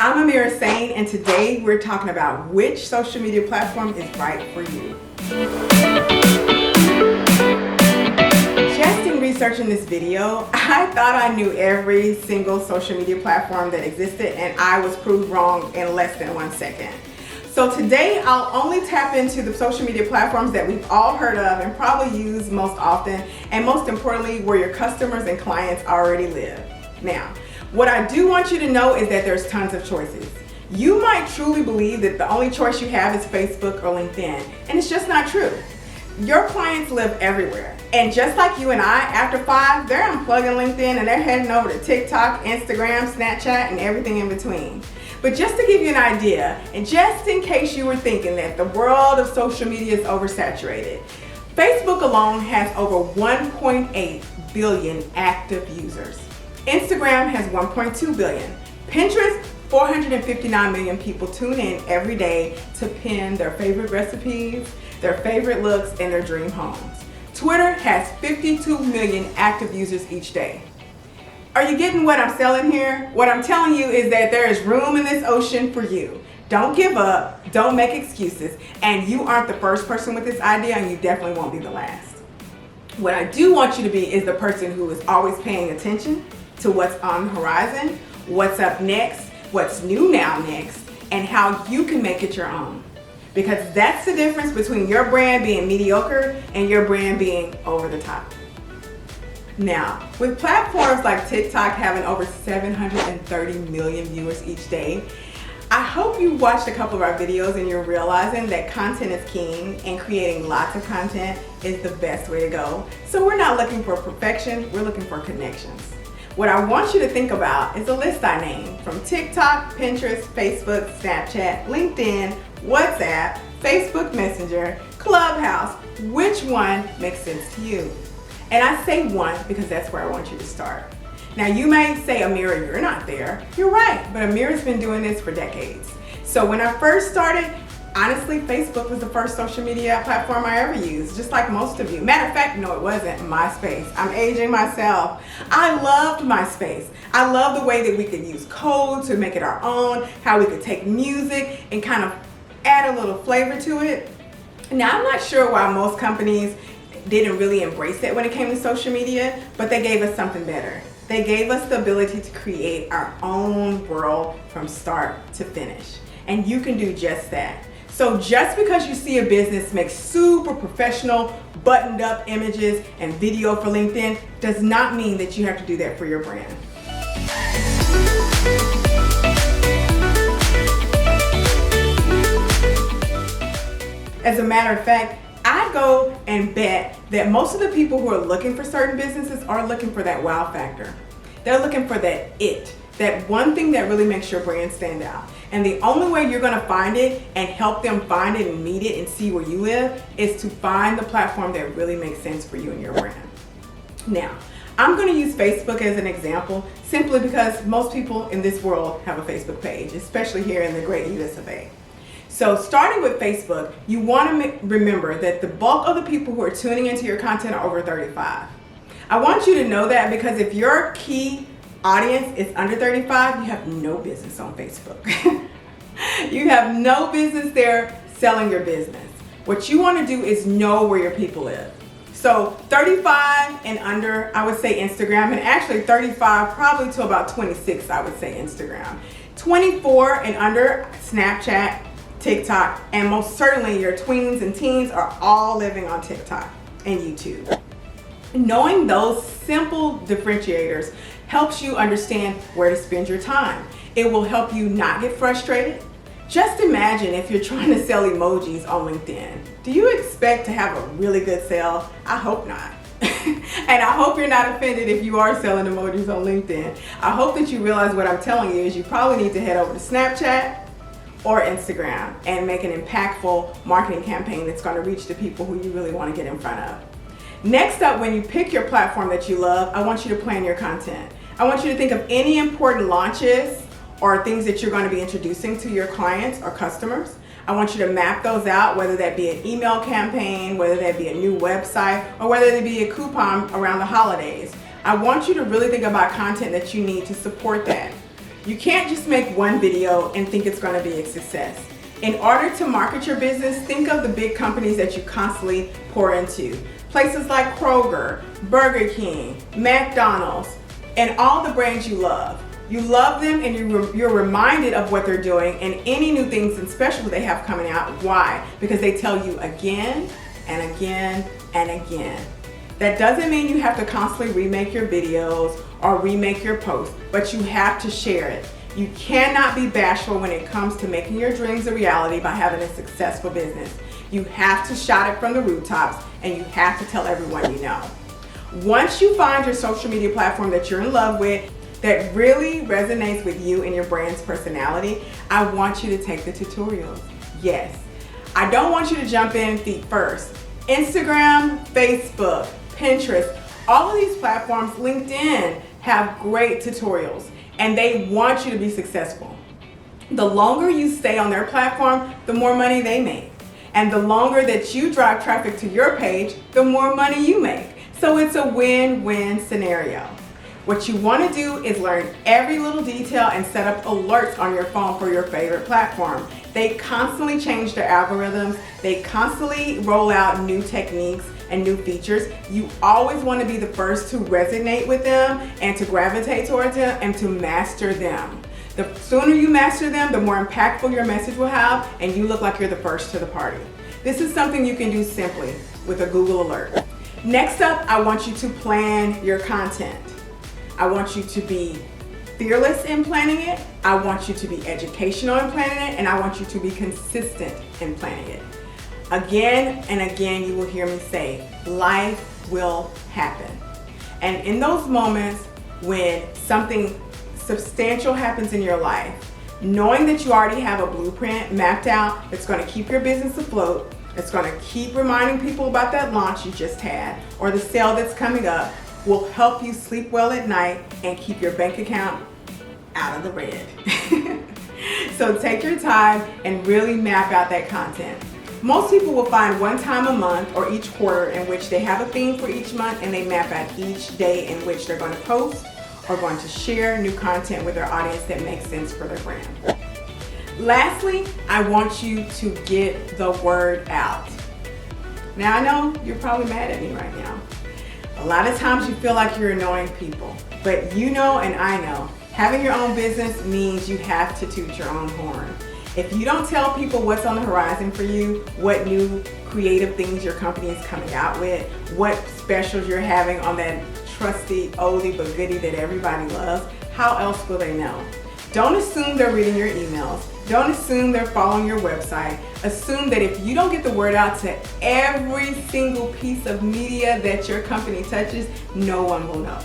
I'm Amira Sane, and today we're talking about which social media platform is right for you. Just in researching this video, I thought I knew every single social media platform that existed, and I was proved wrong in less than 1 second. So today I'll only tap into the social media platforms that we've all heard of and probably use most often, and most importantly, where your customers and clients already live. Now, what I do want you to know is that there's tons of choices. You might truly believe that the only choice you have is Facebook or LinkedIn, and it's just not true. Your clients live everywhere, and just like you and I, after 5, they're unplugging LinkedIn and they're heading over to TikTok, Instagram, Snapchat, and everything in between. But just to give you an idea, and just in case you were thinking that the world of social media is oversaturated, Facebook alone has over 1.8 billion active users. Instagram has 1.2 billion. Pinterest, 459 million people tune in every day to pin their favorite recipes, their favorite looks, and their dream homes. Twitter has 52 million active users each day. Are you getting what I'm selling here? What I'm telling you is that there is room in this ocean for you. Don't give up, don't make excuses, and you aren't the first person with this idea, and you definitely won't be the last. What I do want you to be is the person who is always paying attention to what's on the horizon, what's up next, what's new now next, and how you can make it your own. Because that's the difference between your brand being mediocre and your brand being over the top. Now, with platforms like TikTok having over 730 million viewers each day, I hope you watched a couple of our videos and you're realizing that content is king, and creating lots of content is the best way to go. So we're not looking for perfection, we're looking for connections. What I want you to think about is a list I named from TikTok, Pinterest, Facebook, Snapchat, LinkedIn, WhatsApp, Facebook Messenger, Clubhouse. Which one makes sense to you? And I say one because that's where I want you to start. Now you may say, Amira, you're not there. You're right, but Amira's been doing this for decades. So when I first started, honestly, Facebook was the first social media platform I ever used, just like most of you. Matter of fact, no, it wasn't. MySpace. I'm aging myself. I loved MySpace. I love the way that we could use code to make it our own, how we could take music and kind of add a little flavor to it. Now, I'm not sure why most companies didn't really embrace it when it came to social media, but they gave us something better. They gave us the ability to create our own world from start to finish. And you can do just that. So just because you see a business make super professional, buttoned up images and video for LinkedIn does not mean that you have to do that for your brand. As a matter of fact, I go and bet that most of the people who are looking for certain businesses are looking for that wow factor. They're looking for that that one thing that really makes your brand stand out. And the only way you're gonna find it and help them find it and meet it and see where you live is to find the platform that really makes sense for you and your brand. Now, I'm gonna use Facebook as an example simply because most people in this world have a Facebook page, especially here in the great US of A. So starting with Facebook, you wanna remember that the bulk of the people who are tuning into your content are over 35. I want you to know that because if your key audience is under 35, you have no business on Facebook. You have no business there selling your business. What you want to do is know where your people live. So 35 and under, I would say Instagram, and actually 35 probably to about 26, I would say Instagram. 24 and under, Snapchat, TikTok, and most certainly your tweens and teens are all living on TikTok and YouTube. Knowing those simple differentiators helps you understand where to spend your time. It will help you not get frustrated. Just imagine if you're trying to sell emojis on LinkedIn. Do you expect to have a really good sale? I hope not. And I hope you're not offended if you are selling emojis on LinkedIn. I hope that you realize what I'm telling you is you probably need to head over to Snapchat or Instagram and make an impactful marketing campaign that's going to reach the people who you really want to get in front of. Next up, when you pick your platform that you love, I want you to plan your content. I want you to think of any important launches or things that you're going to be introducing to your clients or customers. I want you to map those out, whether that be an email campaign, whether that be a new website, or whether that be a coupon around the holidays. I want you to really think about content that you need to support that. You can't just make one video and think it's going to be a success. In order to market your business, think of the big companies that you constantly pour into. Places like Kroger, Burger King, McDonald's, and all the brands you love. You love them and you're reminded of what they're doing and any new things and specials they have coming out. Why? Because they tell you again and again and again. That doesn't mean you have to constantly remake your videos or remake your posts, but you have to share it. You cannot be bashful when it comes to making your dreams a reality by having a successful business. You have to shout it from the rooftops and you have to tell everyone you know. Once you find your social media platform that you're in love with, that really resonates with you and your brand's personality, I want you to take the tutorials. Yes, I don't want you to jump in feet first. Instagram, Facebook, Pinterest, all of these platforms, LinkedIn, have great tutorials and they want you to be successful. The longer you stay on their platform, the more money they make. And the longer that you drive traffic to your page, the more money you make. So it's a win-win scenario. What you want to do is learn every little detail and set up alerts on your phone for your favorite platform. They constantly change their algorithms. They constantly roll out new techniques and new features. You always want to be the first to resonate with them and to gravitate towards them and to master them. The sooner you master them, the more impactful your message will have and you look like you're the first to the party. This is something you can do simply with a Google alert. Next up, I want you to plan your content. I want you to be fearless in planning it. I want you to be educational in planning it. And I want you to be consistent in planning it. Again and again, you will hear me say, life will happen. And in those moments when something substantial happens in your life, knowing that you already have a blueprint mapped out that's going to keep your business afloat, it's going to keep reminding people about that launch you just had or the sale that's coming up, will help you sleep well at night and keep your bank account out of the red. So take your time and really map out that content. Most people will find one time a month or each quarter in which they have a theme for each month and they map out each day in which they're going to post or going to share new content with their audience that makes sense for their brand. Lastly, I want you to get the word out. Now I know you're probably mad at me right now. A lot of times you feel like you're annoying people, but you know and I know, having your own business means you have to toot your own horn. If you don't tell people what's on the horizon for you, what new creative things your company is coming out with, what specials you're having on that trusty oldie but goodie that everybody loves, how else will they know? Don't assume they're reading your emails. Don't assume they're following your website. Assume that if you don't get the word out to every single piece of media that your company touches, no one will know.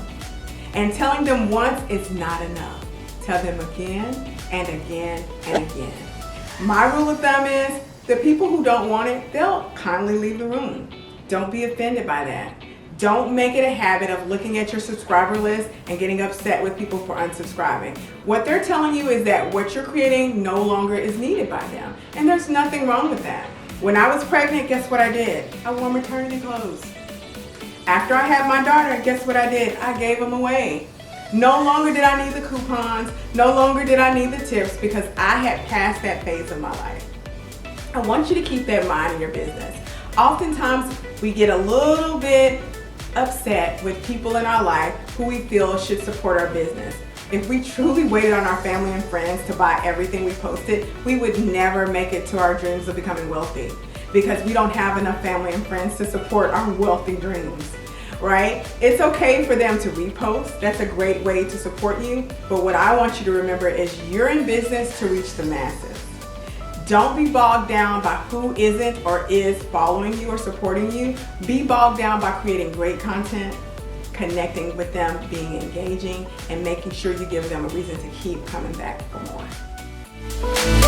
And telling them once is not enough. Tell them again and again and again. My rule of thumb is the people who don't want it, they'll kindly leave the room. Don't be offended by that. Don't make it a habit of looking at your subscriber list and getting upset with people for unsubscribing. What they're telling you is that what you're creating no longer is needed by them. And there's nothing wrong with that. When I was pregnant, guess what I did? I wore maternity clothes. After I had my daughter, guess what I did? I gave them away. No longer did I need the coupons. No longer did I need the tips because I had passed that phase of my life. I want you to keep that in mind in your business. Oftentimes, we get a little bit upset with people in our life who we feel should support our business. If we truly waited on our family and friends to buy everything we posted, we would never make it to our dreams of becoming wealthy because we don't have enough family and friends to support our wealthy dreams, right? It's okay for them to repost. That's a great way to support you. But what I want you to remember is you're in business to reach the masses. Don't be bogged down by who isn't or is following you or supporting you. Be bogged down by creating great content, connecting with them, being engaging, and making sure you give them a reason to keep coming back for more.